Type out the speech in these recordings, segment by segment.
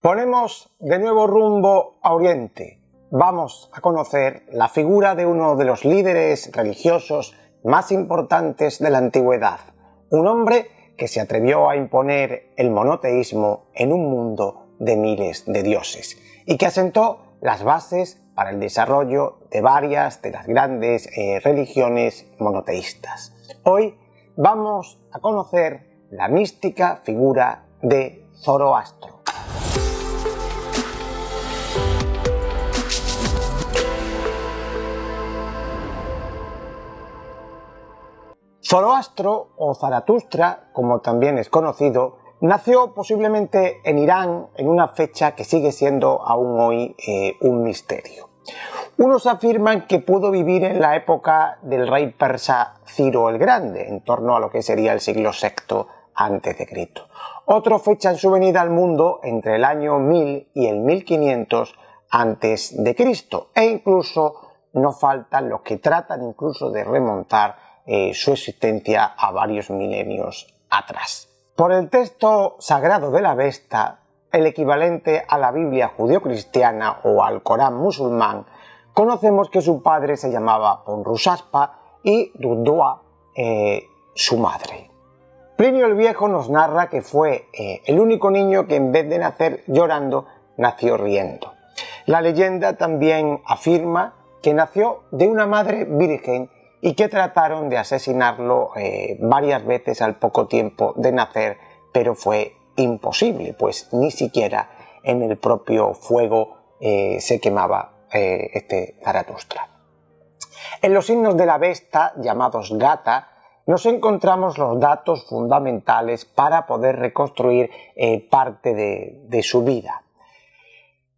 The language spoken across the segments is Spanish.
Ponemos de nuevo rumbo a Oriente. Vamos a conocer la figura de uno de los líderes religiosos más importantes de la antigüedad, un hombre que se atrevió a imponer el monoteísmo en un mundo de miles de dioses y que asentó las bases para el desarrollo de varias de las grandes religiones monoteístas. Hoy vamos a conocer la mística figura de Zoroastro. Zoroastro, o Zaratustra, como también es conocido, nació posiblemente en Irán en una fecha que sigue siendo aún hoy un misterio. Unos afirman que pudo vivir en la época del rey persa Ciro el Grande, en torno a lo que sería el siglo VI a.C. Otros fechan su venida al mundo entre el año 1000 y el 1500 a.C. e incluso no faltan los que tratan incluso de remontar su existencia a varios milenios atrás. Por el texto sagrado de la Avesta, el equivalente a la Biblia judeocristiana o al Corán musulmán, conocemos que su padre se llamaba Ponrusaspa y Dudua su madre. Plinio el Viejo nos narra que fue el único niño que en vez de nacer llorando, nació riendo. La leyenda también afirma que nació de una madre virgen y que trataron de asesinarlo varias veces al poco tiempo de nacer, pero fue imposible, pues ni siquiera en el propio fuego se quemaba este Zaratustra. En los signos de la Avesta, llamados Gata, nos encontramos los datos fundamentales para poder reconstruir parte de su vida.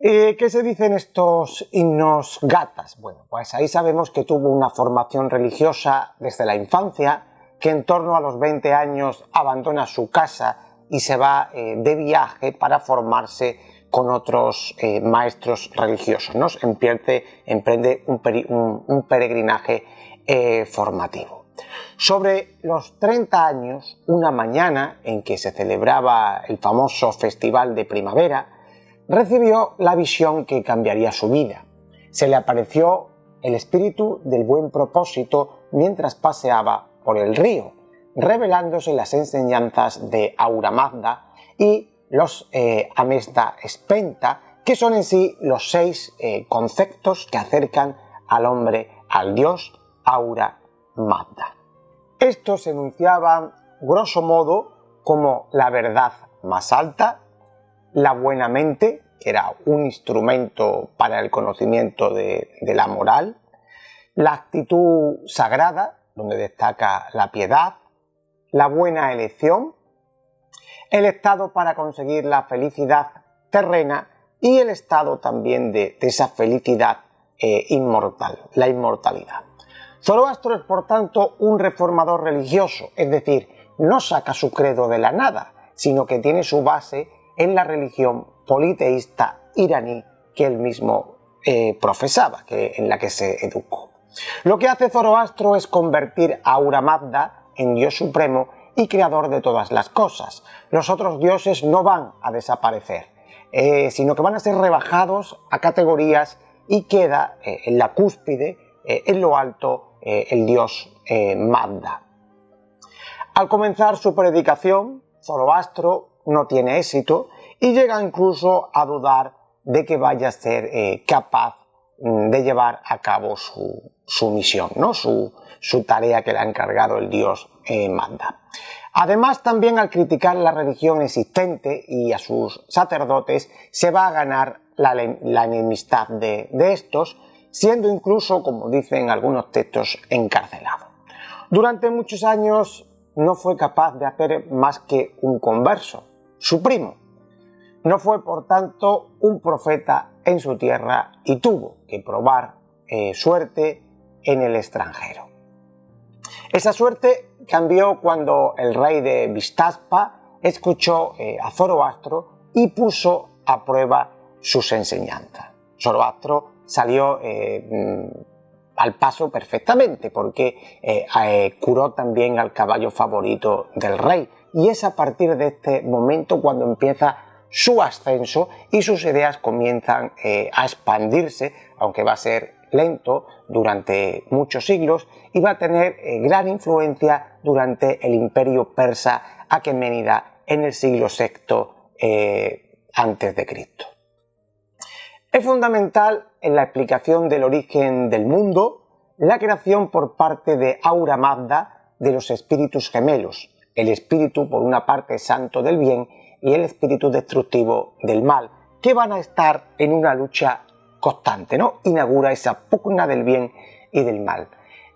¿Qué se dicen estos himnos gatas? Bueno, pues ahí sabemos que tuvo una formación religiosa desde la infancia, que en torno a los 20 años abandona su casa y se va de viaje para formarse con otros maestros religiosos, ¿no? Emprende un peregrinaje formativo. Sobre los 30 años, una mañana en que se celebraba el famoso Festival de Primavera, recibió la visión que cambiaría su vida. Se le apareció el espíritu del buen propósito mientras paseaba por el río, revelándose las enseñanzas de Ahura Mazda y los Amesda Spenta, que son en sí los 6 conceptos que acercan al hombre al dios Ahura Mazda. Estos se enunciaban, grosso modo, como la verdad más alta, la buena mente, que era un instrumento para el conocimiento de la moral, la actitud sagrada, donde destaca la piedad, la buena elección, el estado para conseguir la felicidad terrena y el estado también de esa felicidad inmortal, la inmortalidad. Zoroastro es, por tanto, un reformador religioso, es decir, no saca su credo de la nada, sino que tiene su base en la religión politeísta iraní que él mismo profesaba, en la que se educó. Lo que hace Zoroastro es convertir a Ahura Mazda en dios supremo y creador de todas las cosas. Los otros dioses no van a desaparecer, sino que van a ser rebajados a categorías y queda en la cúspide, en lo alto, el dios Mazda. Al comenzar su predicación, Zoroastro no tiene éxito y llega incluso a dudar de que vaya a ser capaz de llevar a cabo su misión, ¿no? su tarea que le ha encargado el dios Mazda. Además, también al criticar la religión existente y a sus sacerdotes, se va a ganar la enemistad de estos, siendo incluso, como dicen algunos textos, encarcelado. Durante muchos años no fue capaz de hacer más que un converso, su primo. No fue, por tanto, un profeta en su tierra y tuvo que probar suerte en el extranjero. Esa suerte cambió cuando el rey de Vistaspa escuchó a Zoroastro y puso a prueba sus enseñanzas. Zoroastro salió al paso perfectamente porque curó también al caballo favorito del rey, y es a partir de este momento cuando empieza su ascenso y sus ideas comienzan a expandirse, aunque va a ser lento durante muchos siglos, y va a tener gran influencia durante el imperio persa aqueménida en el siglo VI antes de Cristo. Es fundamental en la explicación del origen del mundo la creación por parte de Ahura Mazda de los espíritus gemelos, el espíritu por una parte santo del bien y el espíritu destructivo del mal, que van a estar en una lucha constante, ¿no? Inaugura esa pugna del bien y del mal.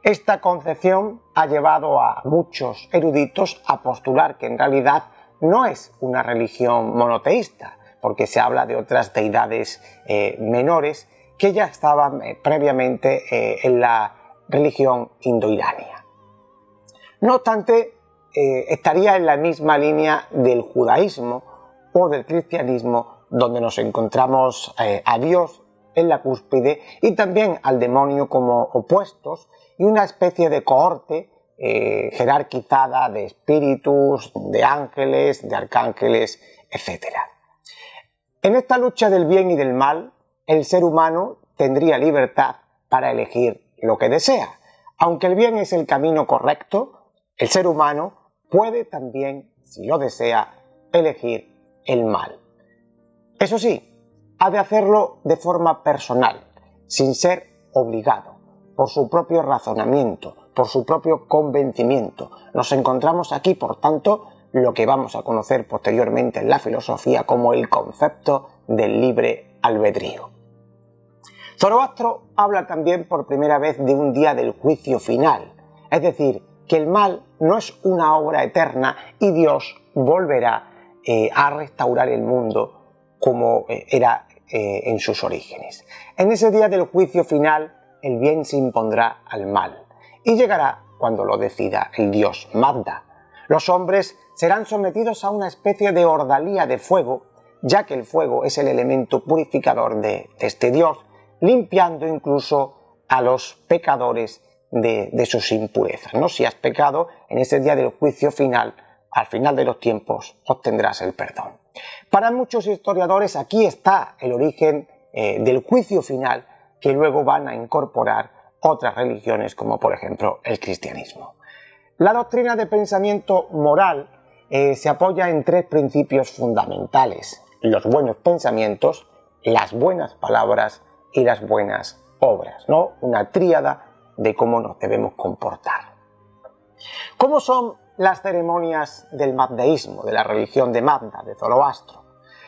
Esta concepción ha llevado a muchos eruditos a postular que en realidad no es una religión monoteísta, porque se habla de otras deidades menores que ya estaban previamente en la religión indoirania. No obstante, estaría en la misma línea del judaísmo o del cristianismo, donde nos encontramos a Dios en la cúspide y también al demonio como opuestos, y una especie de cohorte jerarquizada de espíritus, de ángeles, de arcángeles, etc. En esta lucha del bien y del mal, el ser humano tendría libertad para elegir lo que desea. Aunque el bien es el camino correcto, el ser humano puede también, si lo desea, elegir el mal. Eso sí, ha de hacerlo de forma personal, sin ser obligado, por su propio razonamiento, por su propio convencimiento. Nos encontramos aquí, por tanto, lo que vamos a conocer posteriormente en la filosofía como el concepto del libre albedrío. Zoroastro habla también por primera vez de un día del juicio final, es decir, que el mal no es una obra eterna y Dios volverá a restaurar el mundo como era en sus orígenes. En ese día del juicio final, el bien se impondrá al mal y llegará cuando lo decida el dios Mazda. Los hombres serán sometidos a una especie de ordalía de fuego, ya que el fuego es el elemento purificador de este dios, limpiando incluso a los pecadores de sus impurezas, ¿no? Si has pecado, en ese día del juicio final, al final de los tiempos, obtendrás el perdón. Para muchos historiadores aquí está el origen del juicio final, que luego van a incorporar otras religiones como por ejemplo el cristianismo. La doctrina de pensamiento moral se apoya en tres principios fundamentales: los buenos pensamientos, las buenas palabras y las buenas obras, ¿no? Una tríada de cómo nos debemos comportar. ¿Cómo son las ceremonias del mazdeísmo, de la religión de Mazda, de Zoroastro?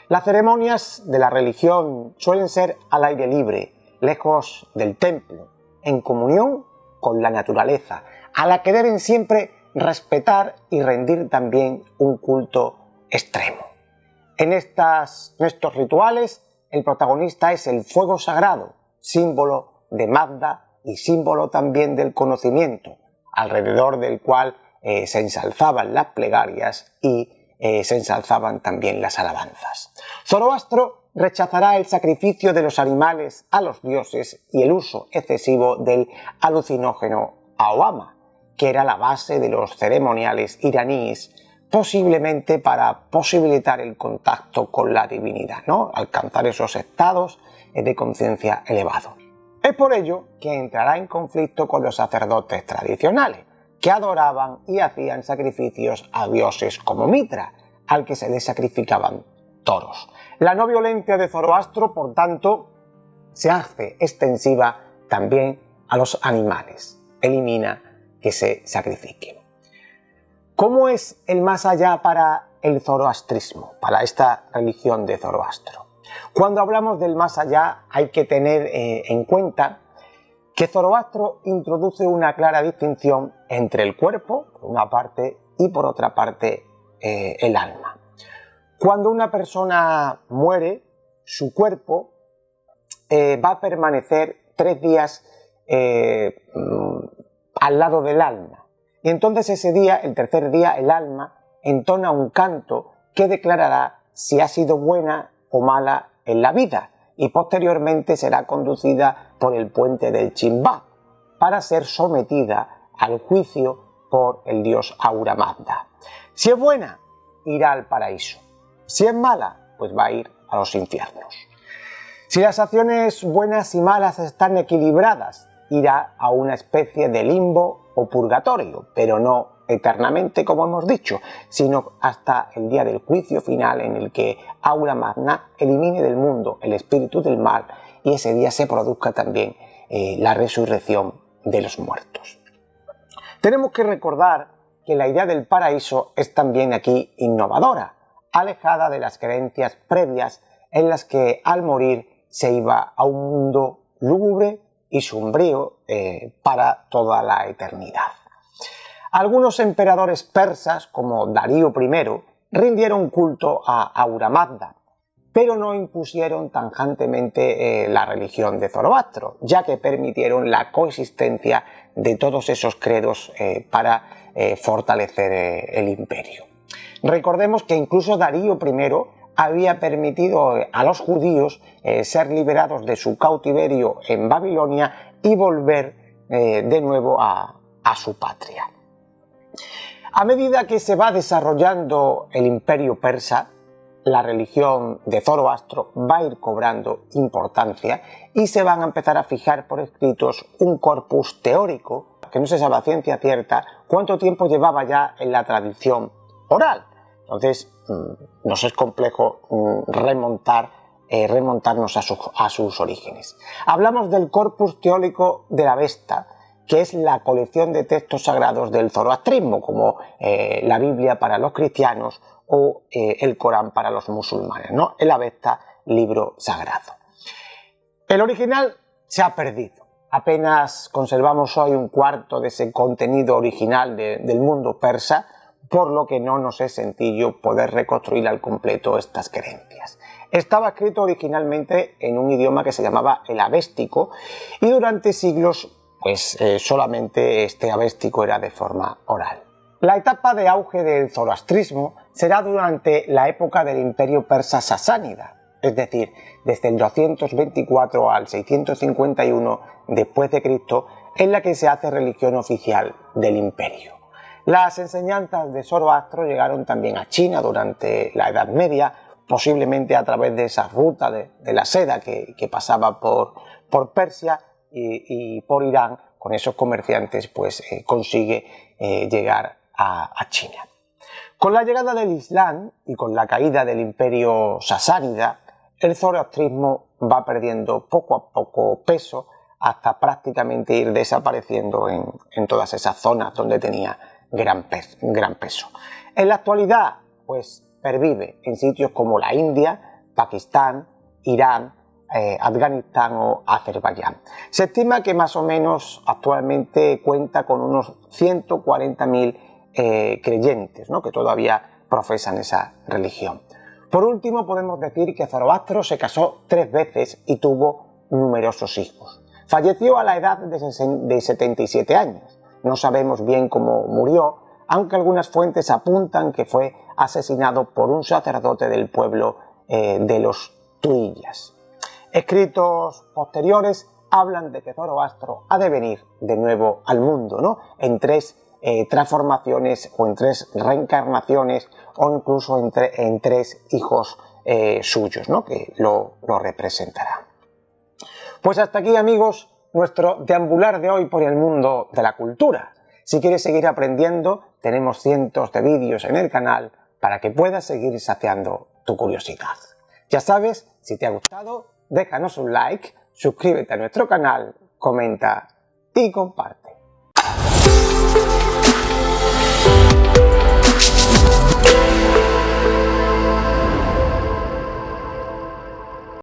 Las ceremonias de la religión suelen ser al aire libre, lejos del templo, en comunión con la naturaleza, a la que deben siempre respetar y rendir también un culto extremo. En estos rituales, el protagonista es el fuego sagrado, símbolo de Mazda y símbolo también del conocimiento, alrededor del cual se ensalzaban las plegarias y se ensalzaban también las alabanzas. Zoroastro rechazará el sacrificio de los animales a los dioses y el uso excesivo del alucinógeno ahoma, que era la base de los ceremoniales iraníes, posiblemente para posibilitar el contacto con la divinidad, ¿no? Alcanzar esos estados de conciencia elevados. Es por ello que entrará en conflicto con los sacerdotes tradicionales, que adoraban y hacían sacrificios a dioses como Mitra, al que se les sacrificaban toros. La no violencia de Zoroastro, por tanto, se hace extensiva también a los animales. Elimina que se sacrifiquen. ¿Cómo es el más allá para el zoroastrismo, para esta religión de Zoroastro? Cuando hablamos del más allá hay que tener en cuenta que Zoroastro introduce una clara distinción entre el cuerpo, por una parte, y por otra parte el alma. Cuando una persona muere, su cuerpo va a permanecer 3 días al lado del alma. Y entonces ese día, el tercer día, el alma entona un canto que declarará si ha sido buena o mala en la vida, y posteriormente será conducida por el puente del Chimbá para ser sometida al juicio por el dios Ahura Mazda. Si es buena, irá al paraíso. Si es mala, pues va a ir a los infiernos. Si las acciones buenas y malas están equilibradas, irá a una especie de limbo o purgatorio, pero no eternamente, como hemos dicho, sino hasta el día del juicio final, en el que Aura Magna elimine del mundo el espíritu del mal y ese día se produzca también la resurrección de los muertos. Tenemos que recordar que la idea del paraíso es también aquí innovadora, alejada de las creencias previas en las que al morir se iba a un mundo lúgubre y sombrío para toda la eternidad. Algunos emperadores persas, como Darío I, rindieron culto a Aura Magna, pero no impusieron tajantemente la religión de Zoroastro, ya que permitieron la coexistencia de todos esos credos para fortalecer el imperio. Recordemos que incluso Darío I había permitido a los judíos ser liberados de su cautiverio en Babilonia y volver de nuevo a su patria. A medida que se va desarrollando el imperio persa, la religión de Zoroastro va a ir cobrando importancia y se van a empezar a fijar por escritos un corpus teórico que no se sabe a ciencia cierta cuánto tiempo llevaba ya en la tradición oral. Entonces nos es complejo remontarnos a sus orígenes. Hablamos del corpus teórico de la Avesta, que es la colección de textos sagrados del zoroastrismo, como la Biblia para los cristianos o el Corán para los musulmanes, ¿no? El Avesta, libro sagrado. El original se ha perdido. Apenas conservamos hoy un cuarto de ese contenido original del mundo persa, por lo que no nos es sencillo poder reconstruir al completo estas creencias. Estaba escrito originalmente en un idioma que se llamaba el avéstico y durante siglos solamente este avéstico era de forma oral. La etapa de auge del zoroastrismo será durante la época del imperio persa sasánida, es decir, desde el 224 al 651 después de Cristo, en la que se hace religión oficial del imperio. Las enseñanzas de Zoroastro llegaron también a China durante la Edad Media, posiblemente a través de esa ruta de la seda que pasaba por Persia y por Irán. Con esos comerciantes consigue llegar a China. Con la llegada del Islam y con la caída del imperio sasánida, el zoroastrismo va perdiendo poco a poco peso hasta prácticamente ir desapareciendo en todas esas zonas donde tenía gran peso. En la actualidad, pervive en sitios como la India, Pakistán, Irán, Afganistán o Azerbaiyán. Se estima que más o menos actualmente cuenta con unos 140.000 creyentes, ¿no?, que todavía profesan esa religión. Por último, podemos decir que Zoroastro se casó 3 veces y tuvo numerosos hijos. Falleció a la edad de 77 años. No sabemos bien cómo murió, aunque algunas fuentes apuntan que fue asesinado por un sacerdote del pueblo de los tuillas. Escritos posteriores hablan de que Zoroastro ha de venir de nuevo al mundo, ¿no?, en 3 transformaciones o en 3 reencarnaciones o incluso en 3 hijos suyos, ¿no?, que lo representarán. Pues hasta aquí, amigos, nuestro deambular de hoy por el mundo de la cultura. Si quieres seguir aprendiendo, tenemos cientos de vídeos en el canal para que puedas seguir saciando tu curiosidad. Ya sabes, si te ha gustado, déjanos un like, suscríbete a nuestro canal, comenta y comparte.